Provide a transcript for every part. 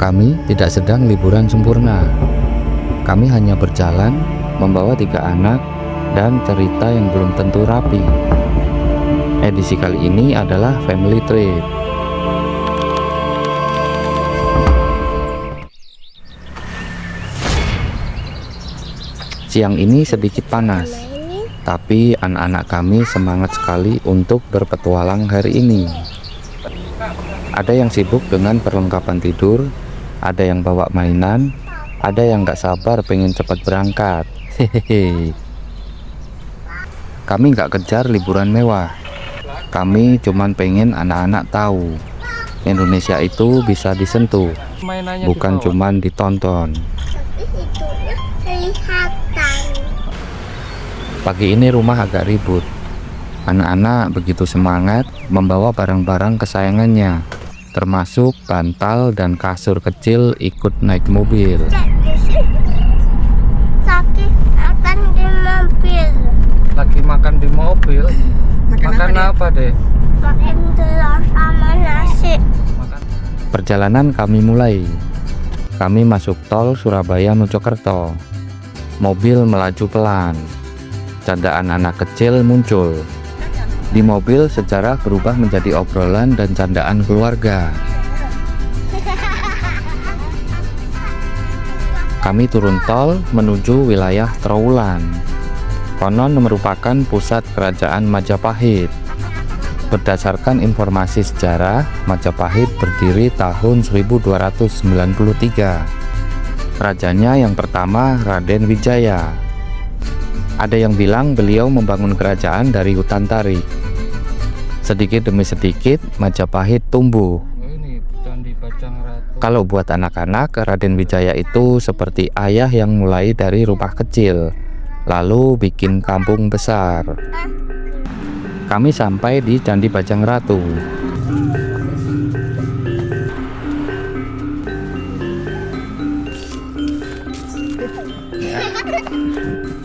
Kami tidak sedang liburan sempurna. Kami hanya berjalan, membawa 3 anak, dan cerita yang belum tentu rapi. Edisi kali ini adalah family trip. Siang ini sedikit panas, tapi anak-anak kami semangat sekali untuk berpetualang hari ini. Ada yang sibuk dengan perlengkapan tidur, ada yang bawa mainan, ada yang gak sabar pengen cepat berangkat. Hehehe. Kami gak kejar liburan mewah. Kami cuman pengen anak-anak tahu Indonesia itu bisa disentuh, bukan cuman ditonton. Pagi ini rumah agak ribut. Anak-anak begitu semangat membawa barang-barang kesayangannya, termasuk bantal dan kasur kecil ikut naik mobil. Lagi makan di mobil. Makan apa deh? Makan telur sama nasi. Perjalanan kami mulai. Kami masuk tol Surabaya Mojokerto. Mobil melaju pelan. Candaan anak kecil muncul. Di mobil sejarah berubah menjadi obrolan dan candaan keluarga. Kami turun tol menuju wilayah Trowulan. Konon merupakan pusat kerajaan Majapahit. Berdasarkan informasi sejarah, Majapahit berdiri tahun 1293. Rajanya yang pertama Raden Wijaya. Ada yang bilang beliau membangun kerajaan dari hutan tarik. Sedikit demi sedikit Majapahit tumbuh. Kalau buat anak-anak, Raden Wijaya itu seperti ayah yang mulai dari rumah kecil, lalu bikin kampung besar. Kami sampai di Candi Bajang Ratu.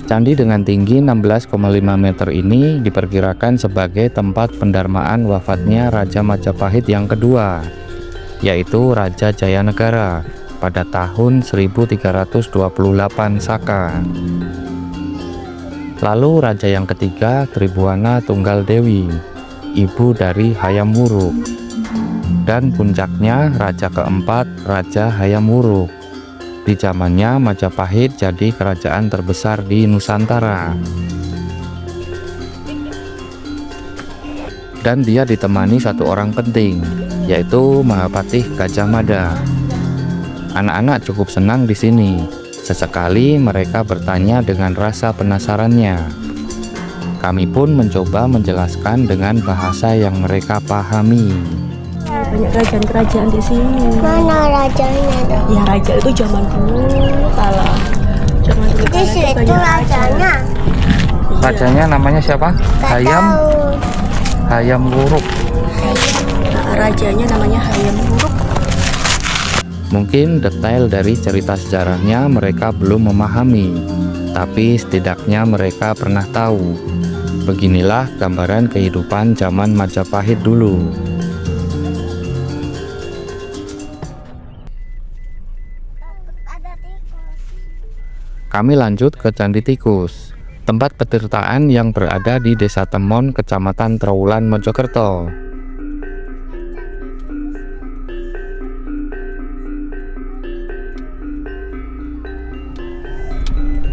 Candi dengan tinggi 16,5 meter ini diperkirakan sebagai tempat pendarmaan wafatnya Raja Majapahit yang kedua, yaitu Raja Jayanegara pada tahun 1328 Saka. Lalu raja yang ketiga Tribhuwana Tunggal Dewi, ibu dari Hayam Wuruk. Dan puncaknya raja keempat Raja Hayam Wuruk. Di zamannya Majapahit jadi kerajaan terbesar di Nusantara. Dan dia ditemani satu orang penting, yaitu Mahapatih Gajah Mada. Anak-anak cukup senang di sini. Sesekali mereka bertanya dengan rasa penasarannya. Kami pun mencoba menjelaskan dengan bahasa yang mereka pahami. Banyak kerajaan-kerajaan di sini. Mana rajanya? Ya raja itu zaman dulu kala. Zaman dulu Di situ rajanya. Rajanya namanya siapa? Hayam Wuruk. Nah, rajanya namanya Hayam Wuruk. Mungkin detail dari cerita sejarahnya mereka belum memahami, tapi setidaknya mereka pernah tahu. Beginilah gambaran kehidupan zaman Majapahit dulu. Kami lanjut ke Candi Tikus, tempat petirtaan yang berada di Desa Temon, Kecamatan Trowulan, Mojokerto.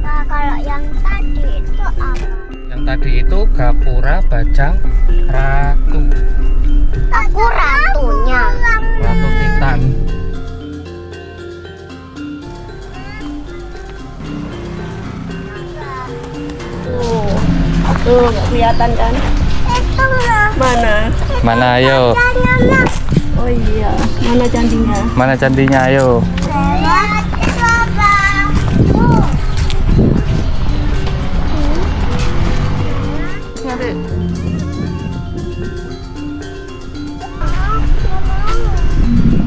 Nah, kalau yang tadi itu apa? Yang tadi itu Gapura Bajang Ratu. Aku ratunya. Ratu Titan. Tuh nggak kelihatan kan? Itu loh. Mana? Mana ayo? Rajanya. Oh iya, mana candinya? Mana candinya ayo? Lewat coba.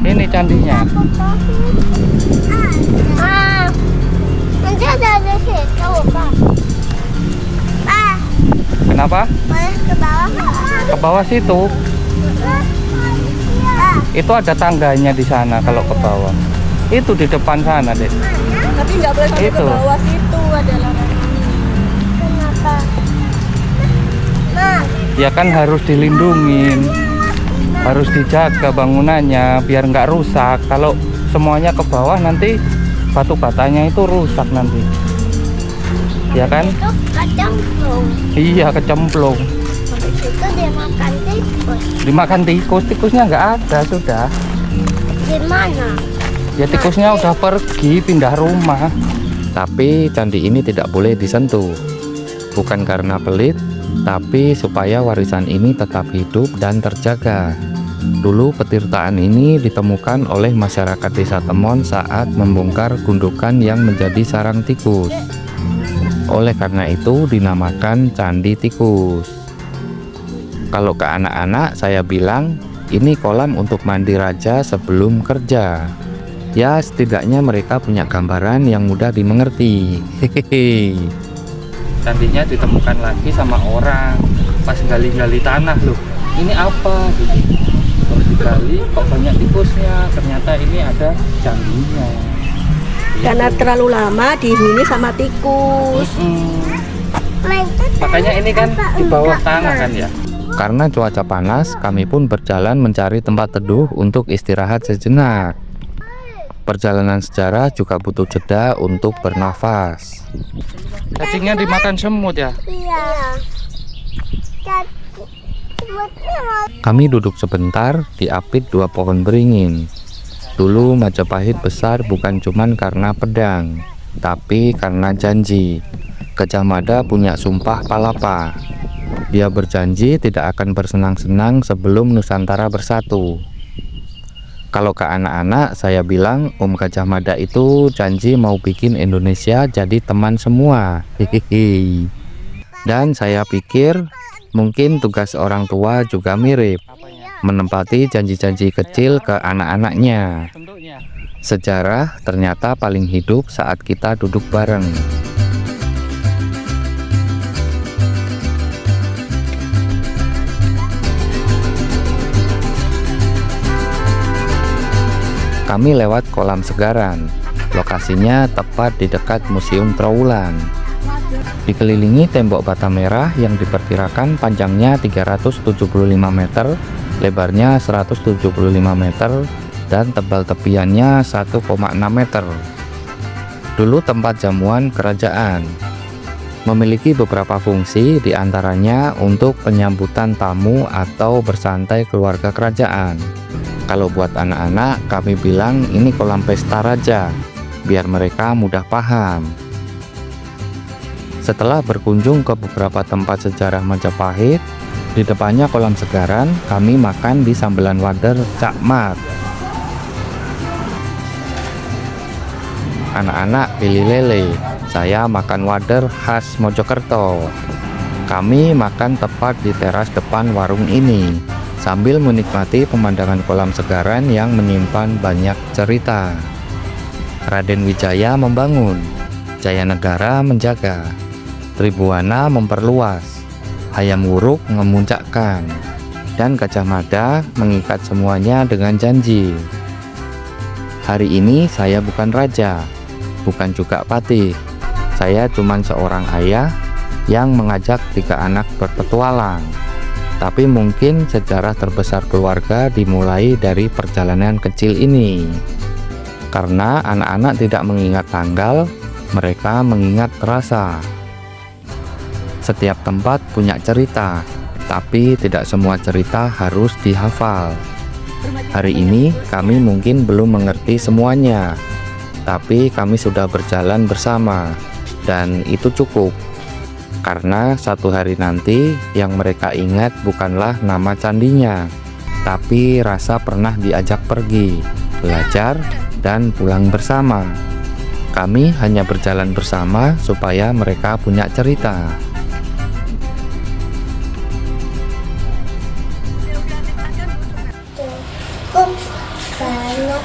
Ini candinya. Nanti ada di situ, Pak. Pak, Kenapa? boleh ke bawah nggak? Ke bawah situ. Itu ada tangganya di sana kalau ke bawah. Itu di depan sana, Dek. Tapi nggak boleh sampai ke Itu. bawah situ, ada larangan. Kenapa? Ma, Ya kan harus dilindungin, harus dijaga bangunannya biar nggak rusak. Kalau semuanya ke bawah nanti batu batanya itu rusak nanti. Ya kan? itu kacamplung. Iya, kecemplung. Habis itu dia makan tikus. Dimakan tikus, tikusnya nggak ada sudah. Gimana? Ya tikusnya udah pergi pindah rumah. Tapi candi ini tidak boleh disentuh. Bukan karena pelit, tapi supaya warisan ini tetap hidup dan terjaga. Dulu petirtaan ini ditemukan oleh masyarakat desa Temon saat membongkar gundukan yang menjadi sarang tikus. Oleh karena itu dinamakan Candi Tikus. Kalau ke anak-anak saya bilang ini kolam untuk mandi raja sebelum kerja. Ya setidaknya mereka punya gambaran yang mudah dimengerti. Hehehe. Candinya ditemukan lagi sama orang pas gali-gali tanah loh. Ini apa gitu. Terus digali kok banyak tikusnya. Ternyata ini ada candinya. Karena terlalu lama dihuni sama tikus. Makanya ini kan di bawah tanah kan ya. Karena cuaca panas, kami pun berjalan mencari tempat teduh untuk istirahat sejenak. Perjalanan sejarah juga butuh jeda untuk bernafas. Cacingnya dimakan semut ya. Iya. Kami duduk sebentar di apit dua pohon beringin. Dulu Majapahit besar bukan cuman karena pedang, tapi karena janji. Gajah Mada punya sumpah palapa. Dia berjanji tidak akan bersenang-senang sebelum Nusantara bersatu. Kalau ke anak-anak saya bilang Om Gajah Mada itu janji mau bikin Indonesia jadi teman semua. Hehehe. Dan saya pikir mungkin tugas orang tua juga mirip, menempati janji-janji kecil ke anak-anaknya. Sejarah ternyata paling hidup saat kita duduk bareng. Kami lewat kolam Segaran. Lokasinya tepat di dekat Museum Trowulan. Dikelilingi tembok bata merah yang diperkirakan panjangnya 375 meter, lebarnya 175 meter, dan tebal tepiannya 1,6 meter. Dulu tempat jamuan kerajaan. Memiliki beberapa fungsi, diantaranya untuk penyambutan tamu atau bersantai keluarga kerajaan. Kalau buat anak-anak, kami bilang ini kolam pesta raja, biar mereka mudah paham. Setelah berkunjung ke beberapa tempat sejarah Majapahit, di depannya kolam Segaran, kami makan di sambelan wader Cak Mat. Anak-anak pilih lele, saya makan wader khas Mojokerto. Kami makan tepat di teras depan warung ini, sambil menikmati pemandangan kolam Segaran yang menyimpan banyak cerita. Raden Wijaya membangun, Jayanegara menjaga, Tribuana memperluas, Hayam Wuruk memuncakkan, dan Gajah Mada mengikat semuanya dengan janji. Hari ini saya bukan raja, bukan juga patih. Saya cuma seorang ayah yang mengajak 3 anak berpetualang. Tapi mungkin sejarah terbesar keluarga dimulai dari perjalanan kecil ini. Karena anak-anak tidak mengingat tanggal, mereka mengingat rasa. Setiap tempat punya cerita, tapi tidak semua cerita harus dihafal. Hari ini kami mungkin belum mengerti semuanya, tapi kami sudah berjalan bersama, dan itu cukup. Karena satu hari nanti yang mereka ingat bukanlah nama candinya, tapi rasa pernah diajak pergi, belajar, dan pulang bersama. Kami hanya berjalan bersama supaya mereka punya cerita. Cukup banyak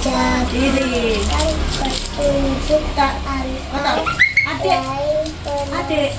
yang dijadikan petunjuk dan Adik, adik.